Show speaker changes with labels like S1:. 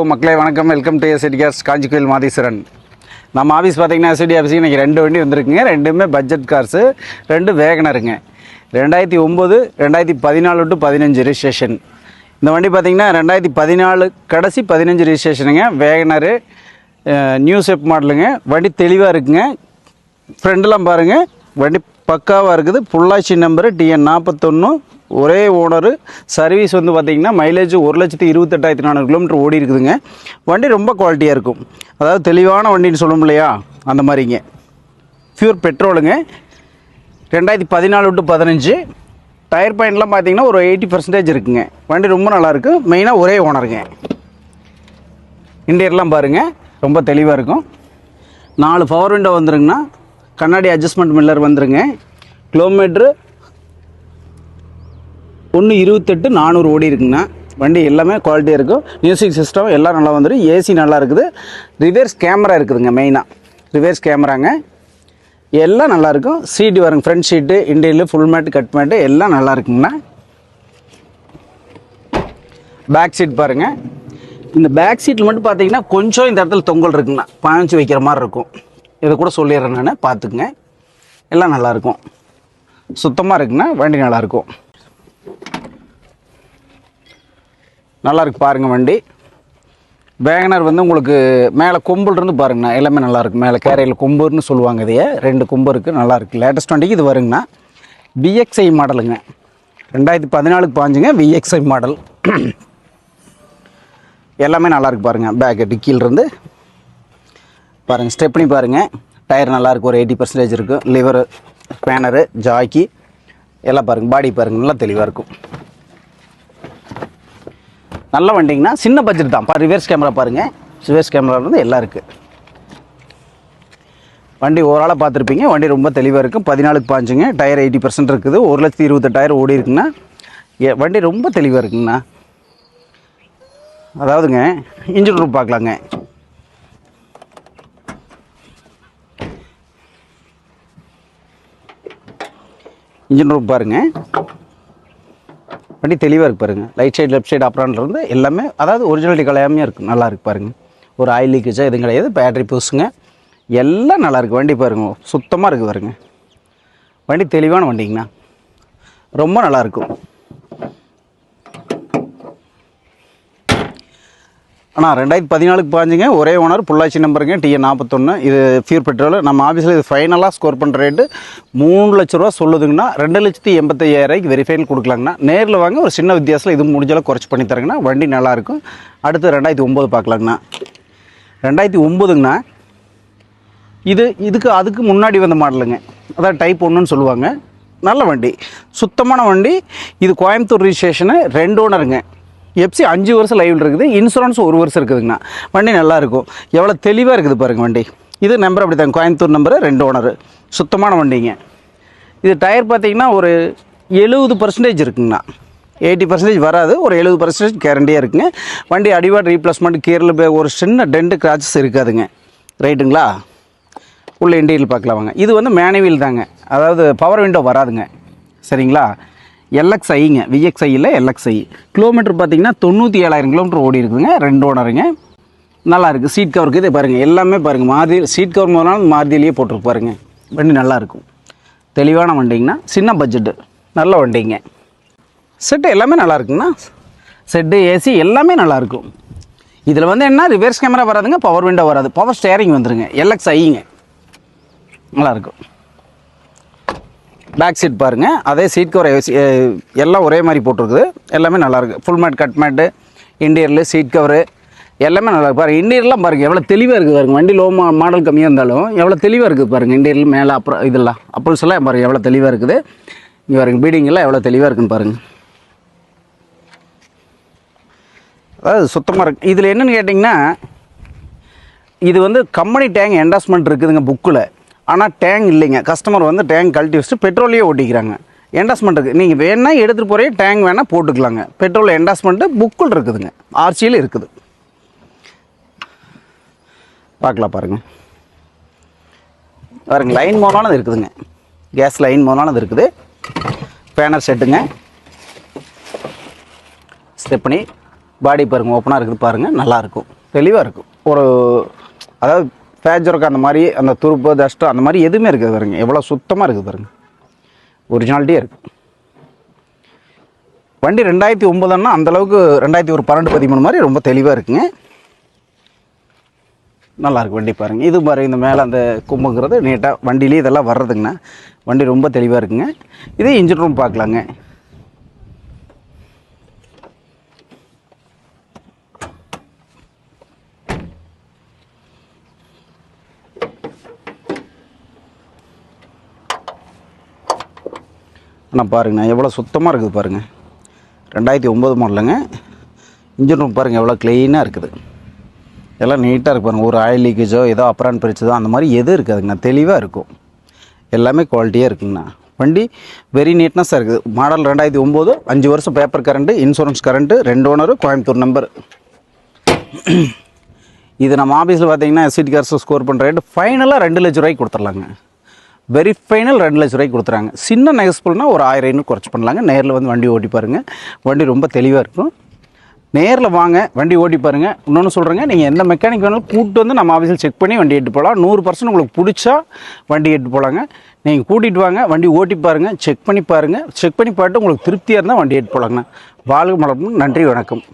S1: மக்களே வணக்கம். Welcome to SD cars Kanjikoil Madheeswaran. நம்ம ஆஃபீஸ் பார்த்தீங்கன்னா எஸ்டி ஆஃபீஸுக்கு இன்றைக்கி 2 வண்டி வந்திருக்குங்க. ரெண்டுமே பட்ஜெட் கார்ஸு, 2 வேகனருங்க. 2009 2014 to 15 registration. இந்த வண்டி பார்த்தீங்கன்னா 2014 கடைசி 15 ரிஜிஸ்ட்ரேஷனுங்க. வேகனரு நியூ ஷேப் மாடலுங்க. வண்டி தெளிவாக இருக்குங்க. ஃப்ரெண்டெலாம் பாருங்கள், வண்டி பக்காவாக இருக்குது. புள்ளாச்சி நம்பரு TN41, ஒரே ஓனரு. சர்வீஸ் வந்து பார்த்திங்கன்னா மைலேஜ் 1,28,400 கிலோமீட்டர் ஓடி இருக்குதுங்க. வண்டி ரொம்ப குவாலிட்டியாக இருக்கும். அதாவது தெளிவான வண்டின்னு சொல்லும் இல்லையா, அந்த மாதிரிங்க. பியூர் பெட்ரோலுங்க. 2014 டு 15. டயர் பாயிண்ட்லாம் பார்த்திங்கன்னா ஒரு 80% இருக்குங்க. வண்டி ரொம்ப நல்லாயிருக்கு. மெயினாக ஒரே ஓனருங்க. இன்டீரியர்லாம் பாருங்கள், ரொம்ப தெளிவாக இருக்கும். 4 பவர் விண்டோ வந்துருங்கண்ணா. கண்ணாடி அட்ஜஸ்ட்மெண்ட் மில்லர் வந்துருங்க. கிலோமீட்ரு 1,28,400 ஓடி இருக்குங்கண்ணா. வண்டி எல்லாமே குவாலிட்டியாக இருக்கும். மியூசிக் சிஸ்டம் எல்லாம் நல்லா வந்துடும். ஏசி நல்லா இருக்குது. ரிவர்ஸ் கேமரா இருக்குதுங்க. மெயினாக ரிவர்ஸ் கேமராங்க. எல்லாம் நல்லாயிருக்கும். சீட்டு வருங்க. Front seat, interior, full mat, cut mat எல்லாம் நல்லா இருக்குங்கண்ணா. பேக் சீட் பாருங்கள். இந்த பேக் சீட்டில் மட்டும் பார்த்தீங்கன்னா கொஞ்சம் இந்த இடத்துல தொங்கல் இருக்குங்கண்ணா. பாய்ச்சி வைக்கிற மாதிரி இருக்கும். இதை கூட சொல்லிடுறேன் நான், பார்த்துக்குங்க. எல்லாம் நல்லாயிருக்கும். சுத்தமாக இருக்குண்ணா. வண்டி நல்லாயிருக்கும். நல்லாயிருக்கு பாருங்கள் வண்டி. வேகனர் வந்து உங்களுக்கு மேலே கொம்புல இருந்து பாருங்கண்ணா. எல்லாமே நல்லாயிருக்கு. மேலே கேரையில் கொம்புன்னு சொல்லுவாங்க. இதையே 2 கொம்பு இருக்குது. நல்லாயிருக்கு. லேட்டஸ்ட் வண்டிக்கு இது வருங்கண்ணா. VXI மாடலுங்க. 2014க்கு பாஞ்சுங்க. VXI model. எல்லாமே நல்லாயிருக்கு பாருங்கள். பேக்கு டிக்கியிலிருந்து பாருங்கள். ஸ்டெப்னி பாருங்கள். டயர் நல்லாயிருக்கு. ஒரு 80% இருக்குது. லிவரு, ஸ்பேனரு, ஜாக்கி எல்லாம் பாருங்கள். பாடி பாருங்கள், நல்லா தெளிவாக இருக்கும். நல்ல வண்டிங்கன்னா சின்ன பட்ஜெட் தான். ரிவர்ஸ் கேமரா பாருங்கள். ரிவர்ஸ் கேமரா வந்து எல்லாம் இருக்குது. வண்டி ஓவராலாக பார்த்துருப்பீங்க. வண்டி ரொம்ப தெளிவாக இருக்கும். 14க்கு பாஞ்சுங்க. டயர் 80% இருக்குது. 1,28,000 ஓடி இருக்குங்கண்ணா. வண்டி ரொம்ப தெளிவாக இருக்குங்கண்ணா. அதாவதுங்க இன்ஜின் ரூம் பார்க்கலாங்க. இன்ஜின் ரூம் பாருங்கள். வண்டி தெளிவாக இருக்குது பாருங்கள். ரைட் சைடு, லெஃப்ட் சைடு, அப்புறம்லேருந்து எல்லாமே அதாவது ஒரிஜினாலிட்டி கலையாமே இருக்குது. நல்லா இருக்குது பாருங்கள். ஒரு ஆயில் லீக்கேஜாக எதுவும் கிடையாது. பேட்டரி புதுசுங்க. எல்லாம் நல்லாயிருக்கு. வண்டி பாருங்கள், சுத்தமாக இருக்குது பாருங்கள். வண்டி தெளிவான வண்டிங்கண்ணா. ரொம்ப நல்லாயிருக்கும். ஆனால் 2014க்கு பாஞ்சுங்க. ஒரே ஓனர். புள்ளாச்சி நம்பருங்க. TN41. இது பியூர் பெட்ரோல். நம்ம ஆஃபீஸில் இது ஃபைனலாக ஸ்கோர் பண்ணுற ரேட்டு 3 லட்ச ரூபா சொல்லுதுங்கன்னா 2,85,000 வெரிஃபைல் கொடுக்கலாங்கண்ணா. நேரில் வாங்க. ஒரு சின்ன வித்தியாசத்தில் இது முடிஞ்சளவு குறைச்சி பண்ணி தரேங்கண்ணா. வண்டி நல்லாயிருக்கும். அடுத்து 2009 பார்க்கலாங்கண்ணா. 2009ங்கண்ணா. அதுக்கு முன்னாடி வந்த மாடலுங்க. அதாவது டைப் 1ன்னு சொல்லுவாங்க. நல்ல வண்டி, சுத்தமான வண்டி. இது கோயம்புத்தூர் ரிஜிஸ்ட்ரேஷனு. 2 ஓனருங்க. FC 5 வருஷம் லைவில் இருக்குது. இன்சூரன்ஸ் 1 வருஷம் இருக்குதுங்கண்ணா. வண்டி நல்லாயிருக்கும். எவ்வளோ தெளிவாக இருக்குது பாருங்கள் வண்டி. இது நம்பர் அப்படி தாங்க. கோயம்புத்தூர் நம்பரு. 2 ஓனரு. சுத்தமான வண்டிங்க. இது டயர் பார்த்திங்கன்னா ஒரு 70% இருக்குங்கண்ணா. 80% வராது. ஒரு 70% கேரண்டியாக இருக்குங்க. வண்டி அடிவாட் ரீப்ளேஸ்மெண்ட், கியரில் ஒரு சின்ன டென்ட்டு கிராச்சஸ் இருக்காதுங்க. ரைட்டுங்களா? உள்ள இன்டீரியல் பார்க்கலாம் வாங்க. இது வந்து மேனுவல் தாங்க. அதாவது பவர் விண்டோ வராதுங்க. சரிங்களா? LXIங்க. VXI இல்லை, LXI. கிலோமீட்டர் பார்த்திங்கன்னா 97,000 கிலோமீட்டர் ஓடி இருக்குதுங்க. 2 ஓனருங்க. நல்லாயிருக்கு. சீட் கவருக்கு இதே பாருங்கள். எல்லாமே பாருங்கள். மாருதி சீட் கவர் முதல்னாலும் மாருதியிலேயே போட்டிருக்கு பாருங்கள். வண்டி நல்லாயிருக்கும். தெளிவான வண்டிங்கண்ணா. சின்ன பட்ஜெட்டு. நல்ல வண்டிங்க. செட்டு எல்லாமே நல்லாயிருக்குங்கண்ணா. செட்டு, ஏசி எல்லாமே நல்லாயிருக்கும். இதில் வந்து என்ன, ரிவர்ஸ் கேமரா வராதுங்க. பவர் விண்டோ வராது. பவர் ஸ்டேரிங் வந்துருங்க. LXIங்க. நல்லாயிருக்கும். பேக் சீட் பாருங்கள். அதே சீட் கவர் எல்லாம் ஒரே மாதிரி போட்டிருக்குது. எல்லாமே நல்லாயிருக்கு. ஃபுல் மேட், கட் மேட்டு, இன்டீரியரில் சீட் கவரு எல்லாமே நல்லாயிருக்கு பாருங்கள். இன்டீரியர்லாம் பாருங்கள் எவ்வளோ தெளிவாக இருக்குது பாருங்கள். வண்டி லோ மாடல் கம்மியாக இருந்தாலும் எவ்வளோ தெளிவாக இருக்குது பாருங்கள். இன்டீரியர் மேலே அப்புறம் இதெல்லாம் அப்பல்ஸ் எல்லாம் பாருங்கள் எவ்வளோ தெளிவாக இருக்குது. இங்கே பாருங்கள் பீடிங் எல்லாம் எவ்வளோ தெளிவாக இருக்குன்னு பாருங்கள். அதாவது சுத்தமாக இருக்குது. இதில் என்னென்னு கேட்டிங்கன்னா, இது வந்து கம்பெனி டேங்க் என்டாஸ்மெண்ட் இருக்குதுங்க புக்கில். ஆனால் டேங்க் இல்லைங்க. கஸ்டமர் வந்து டேங்க் கழட்டி வச்சுட்டு பெட்ரோலையே ஓட்டிக்கிறாங்க. என்டாஸ்மெண்ட் இருக்குது. நீங்கள் வேணால் எடுத்துகிட்டு போகிறே டேங்க் வேணால் போட்டுக்கலாங்க. பெட்ரோல் என்டாஸ்மெண்ட்டு புக்கில் இருக்குதுங்க. RCயில் இருக்குது. பார்க்கலாம் பாருங்கள். பாருங்கள் லைன் மோனானது இருக்குதுங்க. கேஸ் லைன் மோனானது இருக்குது. பேனர் செட்டுங்க. ஸ்டெப்னி பாடி பாருங்கள் ஓப்பனாக இருக்குது பாருங்கள், நல்லாயிருக்கும், தெளிவாக இருக்கும். ஒரு அதாவது பேஜருக்கு அந்த மாதிரி அந்த துருப்பு டஸ்ட்டு அந்த மாதிரி எதுவுமே இருக்குது பாருங்கள், எவ்வளோ சுத்தமாக இருக்குது பாருங்கள், ஒரிஜினாலிட்டியாக இருக்குது. வண்டி 2009 அந்தளவுக்கு 2012-13 மாதிரி ரொம்ப தெளிவாக இருக்குங்க, நல்லாயிருக்கு வண்டி பாருங்கள். இது பாருங்கள், இந்த மேலே அந்த கும்புங்கிறது நீட்டாக வண்டியிலே இதெல்லாம் வர்றதுங்கண்ணா. வண்டி ரொம்ப தெளிவாக இருக்குங்க. இதே இன்ஜின் ரூம் பார்க்கலாங்க. ஆனால் பாருங்கண்ணா எவ்வளோ சுத்தமாக இருக்குது பாருங்கள், 2009 மாடலுங்க. இன்ஜின் ரூம் பாருங்கள் எவ்வளோ க்ளீனாக இருக்குது, எல்லாம் நீட்டாக இருக்கு பாருங்கள். ஒரு ஆயில் லீக்கேஜோ ஏதோ அப்புறம் பிரிச்சதோ அந்த மாதிரி எதுவும் இருக்காதுங்கண்ணா, தெளிவாக இருக்கும், எல்லாமே குவாலிட்டியாக இருக்குங்கண்ணா. வண்டி வெரி நீட்னஸாக இருக்குது. மாடல் 2009, 5 வருஷம் paper current, insurance current, 2 owner, Coimbatore number. இது நம்ம ஆஃபீஸில் பார்த்தீங்கன்னா எஸ்சிடி கார்ஸ் ஸ்கோர் பண்ணுற ரேட்டு ஃபைனலாக 2 லட்ச ரூபாய்க்கு கொடுத்துர்லாங்க. வெரி ஃபைனல் 2 லட்ச ரூபாய்க்கு கொடுத்துறாங்க. சின்ன நெகஸ்புல்னால் ஒரு 1500 குறைச்சி பண்ணலாங்க. நேரில் வந்து வண்டி ஓட்டி பாருங்கள், வண்டி ரொம்ப தெளிவாக இருக்கும். நேரில் வாங்க, வண்டி ஓட்டி பாருங்கள். இன்னொன்று சொல்கிறேங்க, நீங்கள் எந்த மெக்கானிக் வேணாலும் கூப்பிட்டு வந்து நம்ம ஆஃபீஸில் செக் பண்ணி வண்டி எடுத்து போகலாம். 100% உங்களுக்கு பிடிச்சா வண்டி எடுத்து போகலாங்க. நீங்கள் கூட்டிகிட்டு வாங்க, வண்டி ஓட்டி பாருங்கள், செக் பண்ணி பாருங்கள். செக் பண்ணி பார்த்துட்டு உங்களுக்கு திருப்தியாக இருந்தால் வண்டி எடுத்து போகலாங்கண்ணா. வாழ்க வளமுடன். நன்றி, வணக்கம்.